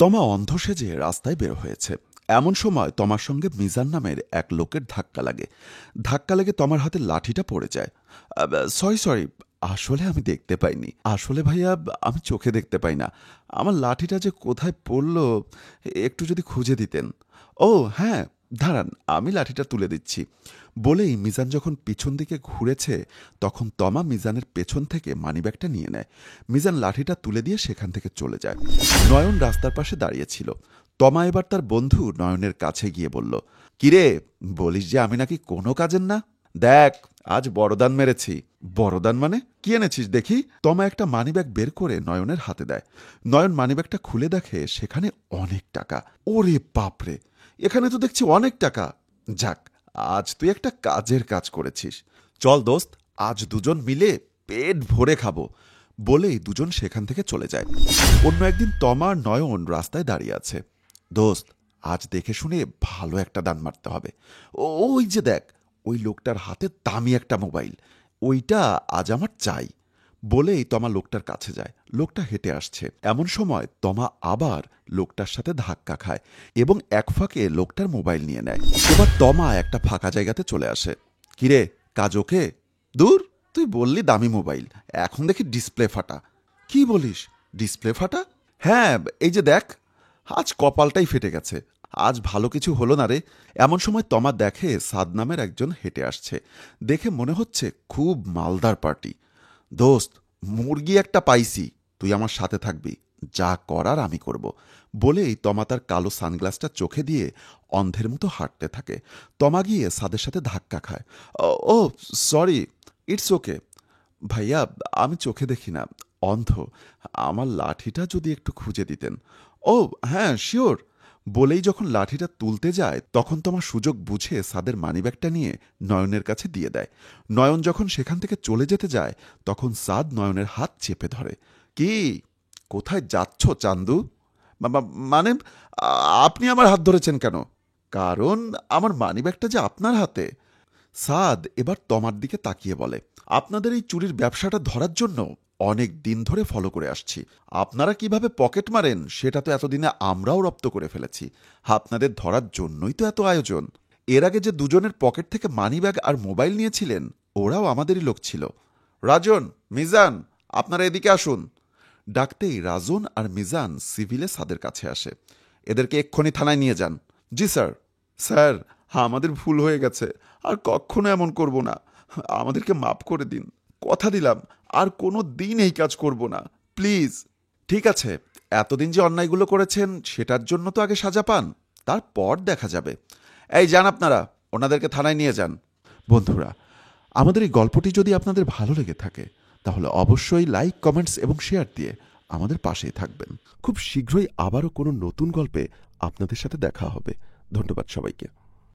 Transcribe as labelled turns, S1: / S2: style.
S1: তমা অন্ধ সেজে রাস্তায় বের হয়েছে। এমন সময় তমার সঙ্গে মিজান নামের এক লোকের ধাক্কা লাগে। ধাক্কা লেগে তমার হাতে লাঠিটা পড়ে যায়। সরি সরি, আসলে আমি দেখতে পাইনি। আসলে ভাইয়া, আমি চোখে দেখতে পাই না। আমার লাঠিটা যে কোথায় পড়ল, একটু যদি খুঁজে দিতেন। ও হ্যাঁ, দাঁড়ান, আমি লাঠিটা তুলে দিচ্ছি। বলেই মিজান যখন পিছন দিকে ঘুরেছে, তখন তমা মিজানের পেছন থেকে মানিব্যাগটা নিয়ে নেয়। মিজান লাঠিটা তুলে দিয়ে সেখান থেকে চলে যায়। নয়ন রাস্তার পাশে দাঁড়িয়েছিল। তমা এবার তার বন্ধু নয়নের কাছে গিয়ে বলল, কিরে, বলিস যে আমি নাকি কোনো কাজের না? দেখ, আজ বড়দান মেরেছি। বড়দান মানে? কি এনেছিস দেখি? তমা একটা মানিব্যাগ বের করে নয়নের হাতে দেয়। নয়ন মানিব্যাগটা খুলে দেখে সেখানে অনেক টাকা। ওরে বাপরে, এখানে তো দেখছি অনেক টাকা। যাক, আজ তুই একটা কাজের কাজ করেছিস। চল দোস্ত, আজ দুজন মিলে পেট ভরে খাবো। বলেই দুজন সেখান থেকে চলে যায়। অন্য একদিন তমা আর নয়ন রাস্তায় দাঁড়িয়ে আছে। দোস্ত, আজ দেখে শুনে ভালো একটা দান মারতে হবে। ওই যে দেখ, ওই লোকটার হাতে দামি একটা মোবাইল, ওইটা আজ আমার চাই। বলেই তমা লোকটার কাছে যায়। লোকটা হেঁটে আসছে। এমন সময় তমা আবার লোকটার সাথে ধাক্কা খায় এবং এক ফাঁকে লোকটার মোবাইল নিয়ে নেয়। এবার তমা একটা ফাঁকা জায়গাতে চলে আসে। কিরে, কাজ ওকে? দূর, তুই বললি দামি মোবাইল, এখন দেখি ডিসপ্লে ফাটা। কি বলিস, ডিসপ্লে ফাটা? হ্যাঁ, এই যে দেখ, আজ কপালটাই ফেটে গেছে। আজ ভালো কিছু হলো না রে। এমন সময় তমা দেখে সাদ নামের একজন হেঁটে আসছে। দেখে মনে হচ্ছে খুব মালদার পার্টি। দোস্ত, মুরগি একটা পাইছি, তুই আমার সাথে থাকবি, যা করার আমি করব। বলেই তমা তার কালো সানগ্লাসটা চোখে দিয়ে অন্ধের মতো হাঁটতে থাকে। তমা গিয়ে সাদের সাথে ধাক্কা খায়। ও সরি, ইটস ওকে। ভাইয়া, আমি চোখে দেখি না, অন্ধ। আমার লাঠিটা যদি একটু খুঁজে দিতেন। ও হ্যাঁ, শিওর। বলেই যখন লাঠিটা তুলতে যায়, তখন তোমার সুযোগ বুঝে সাদের মানিব্যাগটা নিয়ে নয়নের কাছে দিয়ে দেয়। নয়ন যখন সেখান থেকে চলে যেতে যায়, তখন সাদ নয়নের হাত চেপে ধরে। কি, কোথায় যাচ্ছ চান্দু? মানে, আপনি আমার হাত ধরেছেন কেন? কারণ আমার মানিব্যাগটা যে আপনার হাতে। সাদ এবার তমার দিকে তাকিয়ে বলে, আপনাদের এই চুরির ব্যবসাটা ধরার জন্য অনেক দিন ধরে ফলো করে আসছি। আপনারা কিভাবে পকেট মারেন সেটা তো এতদিনে আমরাও রপ্ত করে ফেলেছি। আপনাদের ধরার জন্যই তো এত আয়োজন। এর আগে যে দুজনের পকেট থেকে মানিব্যাগ আর মোবাইল নিয়েছিলেন, ওরাও আমাদেরই লোক ছিল। রাজন, মিজান, আপনারা এদিকে আসুন। ডাকতেই রাজন আর মিজান সিভিলে সাদের কাছে আসে। এদেরকে এক্ষুনি থানায় নিয়ে যান। জি স্যার। স্যার, আমাদের ভুল হয়ে গেছে, আর কখনো এমন করব না। আমাদেরকে মাফ করে দিন। কথা দিলাম আর কোনো দিন এই কাজ করব না, প্লিজ। ঠিক আছে, এতদিন যে অন্যায়গুলো করেছেন সেটার জন্য তো আগে সাজা পান, তারপর দেখা যাবে। এই যান, আপনারা ওনাদেরকে থানায় নিয়ে যান। বন্ধুরা, আমাদের এই গল্পটি যদি আপনাদের ভালো লেগে থাকে, তাহলে অবশ্যই লাইক, কমেন্টস এবং শেয়ার দিয়ে আমাদের পাশেই থাকবেন। খুব শীঘ্রই আবারও কোনো নতুন গল্পে আপনাদের সাথে দেখা হবে। ধন্যবাদ সবাইকে।